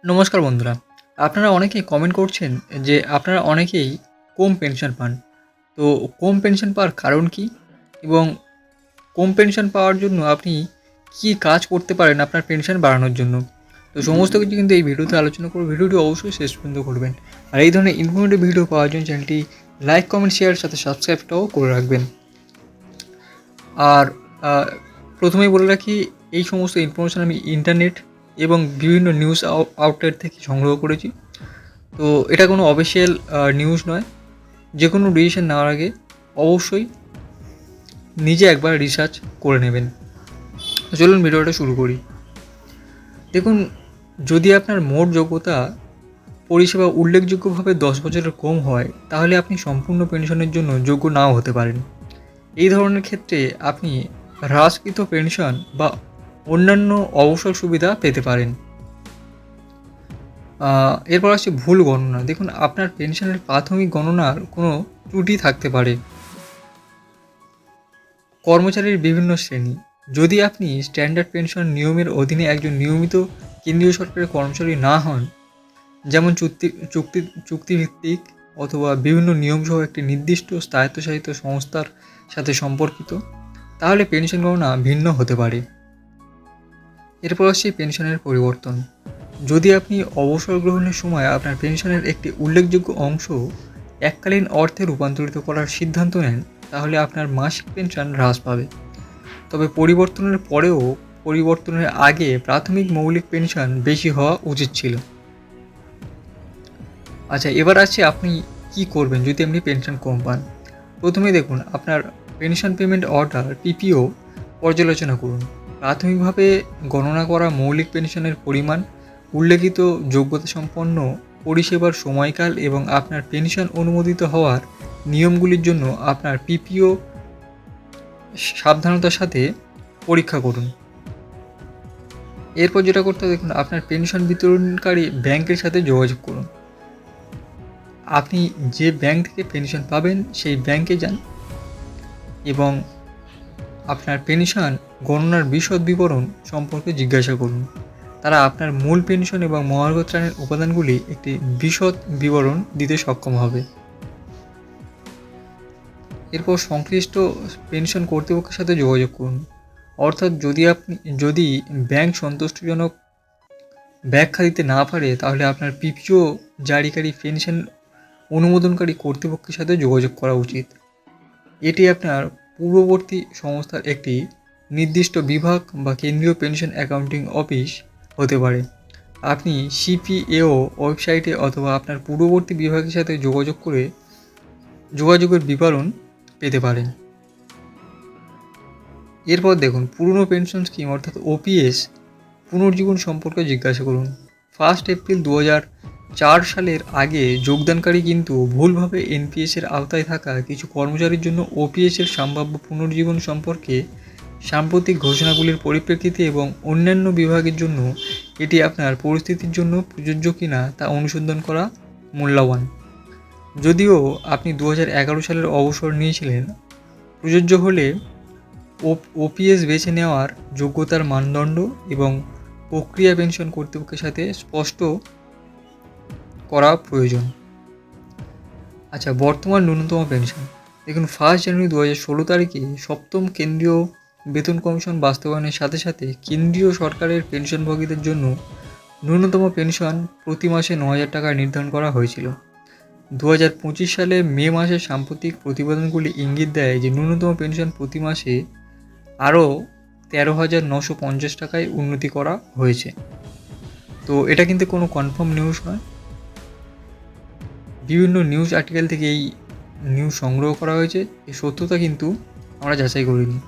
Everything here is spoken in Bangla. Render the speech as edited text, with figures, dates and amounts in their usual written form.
নমস্কার বন্ধুরা, আপনারা অনেকেই কমেন্ট করছেন যে আপনারা অনেকেই কম পেনশন পান। তো কম পেনশন পাওয়ার কারণ কী? এবং কম পেনশন পাওয়ার জন্য আপনি কী কাজ করতে পারেন আপনার পেনশন বাড়ানোর জন্য? তো সমস্ত কিছু কিন্তু এই ভিডিওতে আলোচনা করব। ভিডিওটি অবশ্যই শেষ পর্যন্ত করবেন। আর এই ধরনের ইনফরমেটিভ ভিডিও পাওয়ার জন্য চ্যানেলটি লাইক, কমেন্ট, শেয়ারের সাথে সাবস্ক্রাইবটাও করে রাখবেন। আর প্রথমেই বলে রাখি, এই সমস্ত ইনফরমেশান আমি ইন্টারনেট এবং বিভিন্ন নিউজ আউটলেট থেকে সংগ্রহ করেছি। তো এটা কোনো অফিসিয়াল নিউজ নয়। যে কোনো ডিসিশন নেওয়ার আগে অবশ্যই নিজে একবার রিসার্চ করে নেবেন। তো চলুন ভিডিওটা শুরু করি। দেখুন, যদি আপনার মোট যোগ্যতা পরিষেবা উল্লেখযোগ্যভাবে 10 বছরের কম হয়, তাহলে আপনি সম্পূর্ণ পেনশনের জন্য যোগ্য নাও হতে পারেন। এই ধরনের ক্ষেত্রে আপনি হ্রাসকৃত পেনশন বা অন্যান্য অবসর সুবিধা পেতে পারেন। এরপর আসছে ভুল গণনা। দেখুন, আপনার পেনশনের প্রাথমিক গণনার কোনো ত্রুটি থাকতে পারে। কর্মচারীর বিভিন্ন শ্রেণী। যদি আপনি স্ট্যান্ডার্ড পেনশন নিয়মের অধীনে একজন নিয়মিত কেন্দ্রীয় সরকারের কর্মচারী না হন, যেমন চুক্তিভিত্তিক অথবা বিভিন্ন নিয়মসহ একটি নির্দিষ্ট স্বায়ত্তশাসিত সংস্থার সাথে সম্পর্কিত, তাহলে পেনশন গণনা ভিন্ন হতে পারে। এরপর আসছে পেনশনের পরিবর্তন। যদি আপনি অবসর গ্রহণের সময় আপনার পেনশনের একটি উল্লেখযোগ্য অংশ এককালীন অর্থে রূপান্তরিত করার সিদ্ধান্ত নেন, তাহলে আপনার মাসিক পেনশন হ্রাস পাবে। তবে পরিবর্তনের আগে প্রাথমিক মৌলিক পেনশন বেশি হওয়া উচিত ছিল। আচ্ছা, এবার আছে আপনি কি করবেন যদি আপনি পেনশন কম পান। প্রথমে দেখুন, আপনার পেনশন পেমেন্ট অর্ডার পিপিও পর্যালোচনা করুন। প্রাথমিকভাবে গণনা করা মৌলিক পেনশনের পরিমাণ, উল্লেখিত যোগ্যতা সম্পন্ন পরিষেবার সময়কাল এবং আপনার পেনশন অনুমোদিত হওয়ার নিয়মগুলির জন্য আপনার পিপিও সাবধানতার সাথে পরীক্ষা করুন। এরপর যেটা করতে হবে, দেখুন, আপনার পেনশন বিতরণকারী ব্যাংকের সাথে যোগাযোগ করুন। আপনি যে ব্যাংক থেকে পেনশন পাবেন সেই ব্যাংকে যান এবং আপনার পেনশন গণনার বিশদ বিবরণ সম্পর্কে জিজ্ঞাসা করুন। তারা আপনার মূল পেনশন এবং মহার্ঘ ত্রাণের উপাদানগুলি একটি বিশদ বিবরণ দিতে সক্ষম হবে। এরপর সংশ্লিষ্ট পেনশন কর্তৃপক্ষের সাথে যোগাযোগ করুন। অর্থাৎ যদি ব্যাংক সন্তুষ্টজনক ব্যাখ্যা দিতে না পারে, তাহলে আপনার পিপিও জারিকারী পেনশন অনুমোদনকারী কর্তৃপক্ষের সাথে যোগাযোগ করা উচিত। এটি আপনার পূর্ববর্তী সংস্থার একটি নির্দিষ্ট বিভাগ বা কেন্দ্রীয় পেনশন অ্যাকাউন্টিং অফিস হতে পারে। আপনি সিপিএও ওয়েবসাইটে অথবা আপনার পূর্ববর্তী বিভাগের সাথে যোগাযোগের বিবরণ পেতে পারেন। এরপর দেখুন, পুরনো পেনশন স্কিম অর্থাৎ ওপিএস পুনর্জীবন সম্পর্কে জিজ্ঞাসা করুন। 1 এপ্রিল 2004 সালের আগে যোগদানকারী কিন্তু ভুলভাবে এনপিএসের আওতায় থাকা কিছু কর্মচারীর জন্য ওপিএসের সম্ভাব্য পুনর্জীবন সম্পর্কে সাম্প্রতিক ঘোষণাগুলির পরিপ্রেক্ষিতে এবং অন্যান্য বিভাগের জন্য এটি আপনার পরিস্থিতির জন্য প্রযোজ্য কিনা তা অনুসন্ধান করা মূল্যবান। যদিও আপনি 2011 সালের অবসর নিয়েছিলেন, প্রযোজ্য হলে ওপিএস বেছে নেওয়ার যোগ্যতার মানদণ্ড এবং প্রক্রিয়া পেনশন কর্তৃপক্ষের সাথে স্পষ্ট করা প্রয়োজন। আচ্ছা, বর্তমান ন্যূনতম পেনশন। দেখুন, 1 জানুয়ারি 2016 তারিখে 7ম কেন্দ্রীয় বেতন কমিশন বাস্তবায়নের সাথে সাথে কেন্দ্রীয় সরকারের পেনশনভোগীদের জন্য ন্যূনতম পেনশন প্রতি মাসে 9,000 টাকা নির্ধারণ করা হয়েছিল। 2025 সালে মে মাসের সাম্প্রতিক প্রতিবেদনগুলি ইঙ্গিত দেয় যে ন্যূনতম পেনশন প্রতি মাসে আরও 13,950 টাকায় উন্নতি করা হয়েছে। তো এটা কিন্তু কোনো কনফার্ম নিউজ নয়, বিভিন্ন নিউজ আর্টিকেল থেকে এই নিউজ সংগ্রহ করা হয়েছে। এই সত্যতা কিন্তু আমরা যাচাই করিনি।